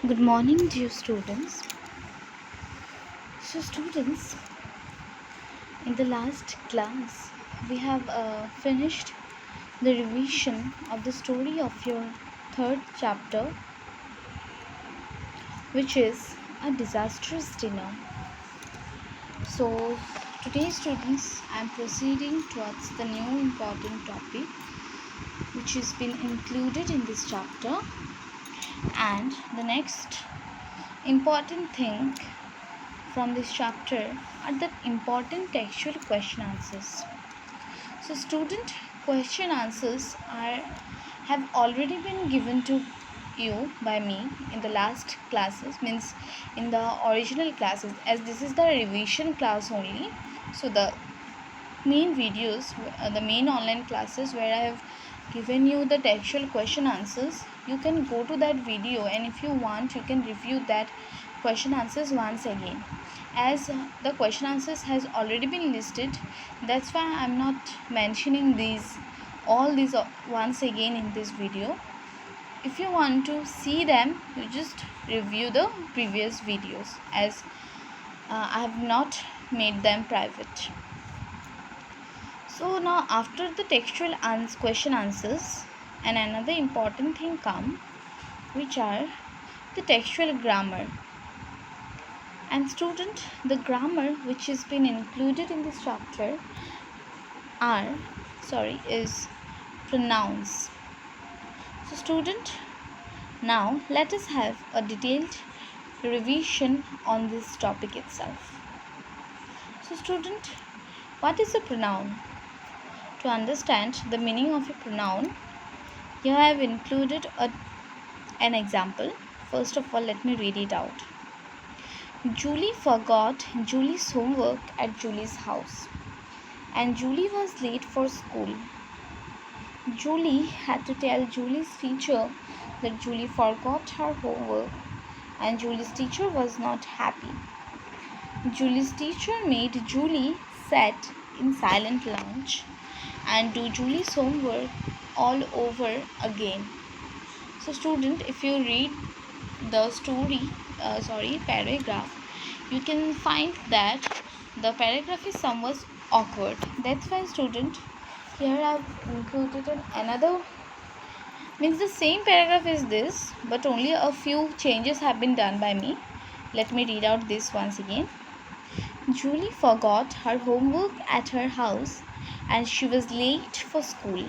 Good morning, dear students. Students, in the last class, we have finished the revision of the story of your third chapter, which is a disastrous dinner. So, today, students, I am proceeding towards the new important topic, which has been included in this chapter, and the next important thing from this chapter are the important textual question answers. So student question answers have already been given to you by me in the last classes, means in the original classes, as this is the revision class only. So the main videos, the main online classes where I have given you the textual question answers, you can go to that video, and if you want you can review that question answers once again. As the question answers has already been listed, that's why I'm not mentioning all these once again in this video. If you want to see them, you just review the previous videos, as I have not made them private. So now after the textual question answers, and another important thing come, which are the textual grammar. And student, the grammar which has been included in this chapter is pronouns. So student, now let us have a detailed revision on this topic itself. So student, what is a pronoun? To understand the meaning of a pronoun, here I have included an example. First of all, let me read it out. Julie forgot Julie's homework at Julie's house, and Julie was late for school. Julie had to tell Julie's teacher that Julie forgot her homework, and Julie's teacher was not happy. Julie's teacher made Julie sit in silent lunch and do Julie's homework all over again. So student, if you read the paragraph, you can find that the paragraph is somewhat awkward. That's why student, here I've included another, means the same paragraph is this, but only a few changes have been done by me. Let me read out this once again. Julie forgot her homework at her house and she was late for school.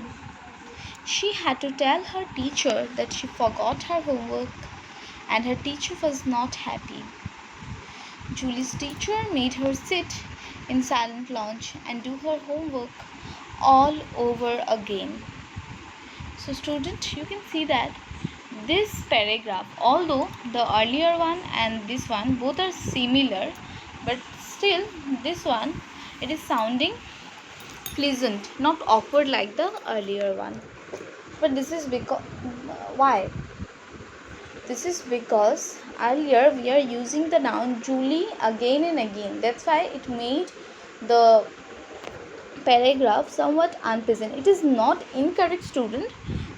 She had to tell her teacher that she forgot her homework, and her teacher was not happy. Julie's teacher made her sit in silent lunch and do her homework all over again. So student, you can see that this paragraph, although the earlier one and this one both are similar, but still this one, it is sounding pleasant, not awkward like the earlier one. But this is because why? This is because earlier we are using the noun Julie again and again. That's why it made the paragraph somewhat unpleasant. It is not incorrect, student,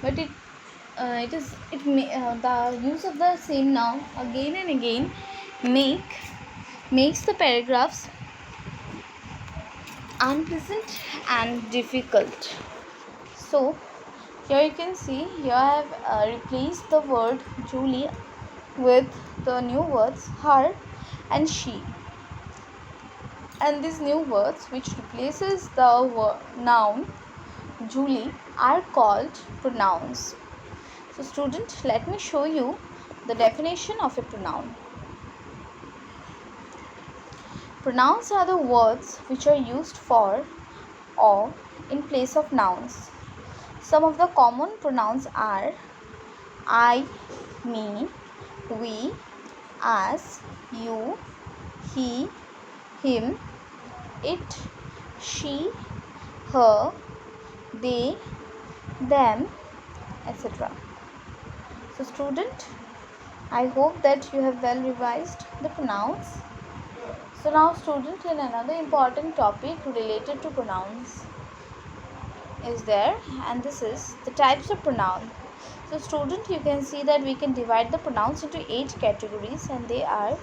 but the use of the same noun again and again makes the paragraphs unpleasant and difficult. So here you can see, here I have replaced the word Julie with the new words her and she, and these new words which replaces the noun Julie are called pronouns. So student, let me show you the definition of a pronoun. Pronouns are the words which are used for or in place of nouns. Some of the common pronouns are I, me, we, us, you, he, him, it, she, her, they, them, etc. So student, I hope that you have well revised the pronouns. So now student, in another important topic related to pronouns is there, and this is the types of pronoun. So student, you can see that we can divide the pronouns into 8 categories, and they are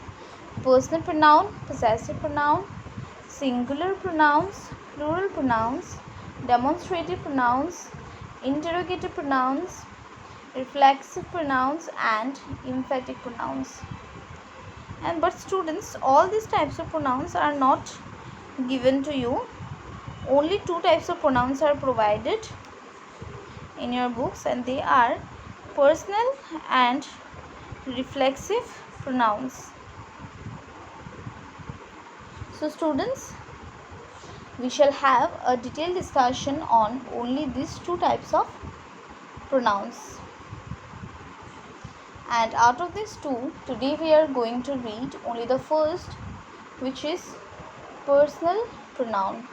personal pronoun, possessive pronoun, singular pronouns, plural pronouns, demonstrative pronouns, interrogative pronouns, reflexive pronouns, and emphatic pronouns. And but students, all these types of pronouns are not given to you. Only 2 types of pronouns are provided in your books, and they are personal and reflexive pronouns. So students, we shall have a detailed discussion on only these 2 types of pronouns. And out of these 2, today we are going to read only the first, which is personal pronoun.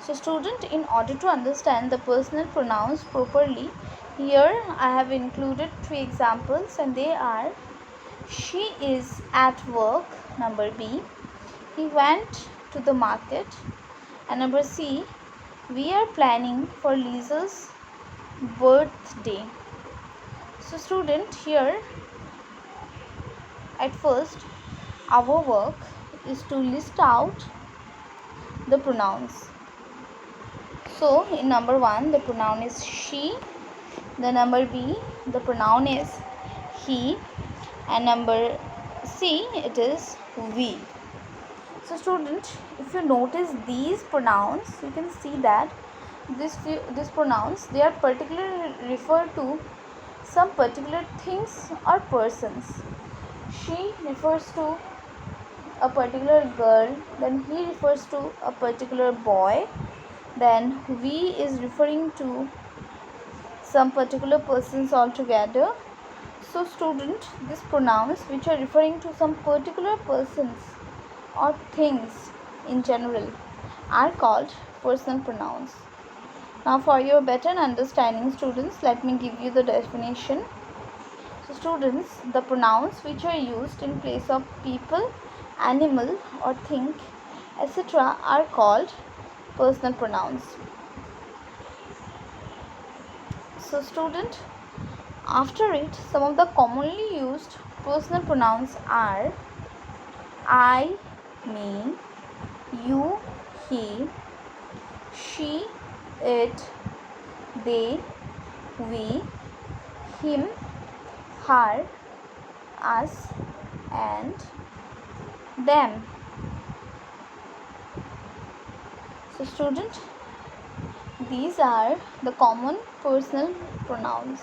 So student, in order to understand the personal pronouns properly, here I have included 3 examples, and they are: she is at work, number B; he went to the market, and number C, we are planning for Lisa's birthday. So student, here at first our work is to list out the pronouns. So in number 1, the pronoun is she, the number B, the pronoun is he, and number C, it is we. So student, if you notice these pronouns, you can see that these pronouns, they are particularly refer to some particular things or persons. She refers to a particular girl, then he refers to a particular boy, then we is referring to some particular persons altogether. So student, these pronouns which are referring to some particular persons or things in general are called personal pronouns. Now for your better understanding, students, let me give you the definition. So students, the pronouns which are used in place of people, animal or thing, etc. are called personal pronouns. So student, after it, some of the commonly used personal pronouns are I, me, you, he, she, it, they, we, him, her, us, and them. So student, these are the common personal pronouns.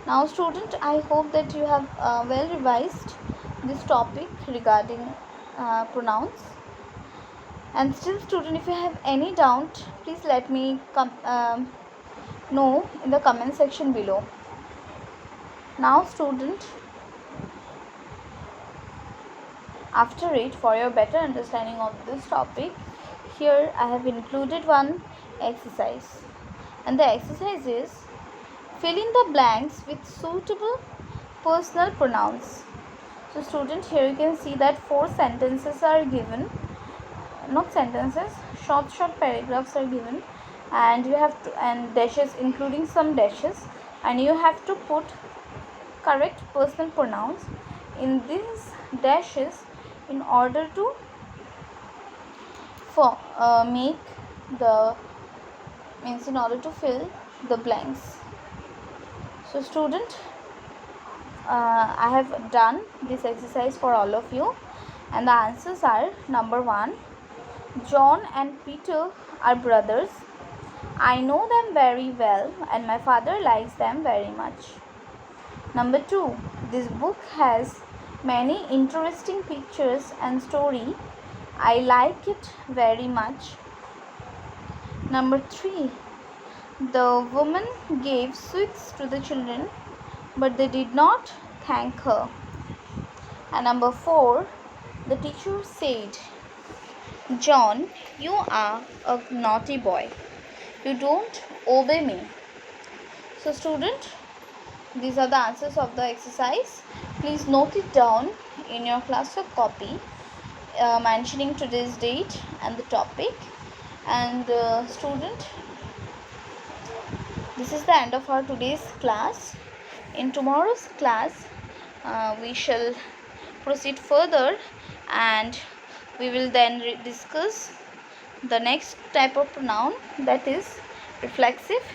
Now student, I hope that you have well revised this topic regarding pronouns. And still student, if you have any doubt, please let me know in the comment section below. Now student, after it, for your better understanding of this topic, here I have included one exercise, and the exercise is fill in the blanks with suitable personal pronouns. So student, here you can see that 4 sentences are given, not sentences, short paragraphs are given, and you have to, and dashes, including some dashes, and you have to put correct personal pronouns in these dashes in order to make the in order to fill the blanks. So student, I have done this exercise for all of you, and the answers are: number 1, John and Peter are brothers. I know them very well and my father likes them very much. Number 2, this book has many interesting pictures and story. I like it very much. Number 3, the woman gave sweets to the children, but they did not thank her. And number 4, the teacher said, John, you are a naughty boy. You don't obey me. So student, these are the answers of the exercise. Please note it down in your classwork copy, mentioning today's date and the topic. And student, this is the end of our today's class. In tomorrow's class, we shall proceed further, and we will then discuss the next type of pronoun, that is reflexive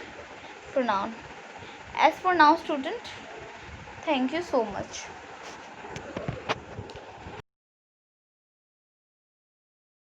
pronoun. As for now, student, thank you so much.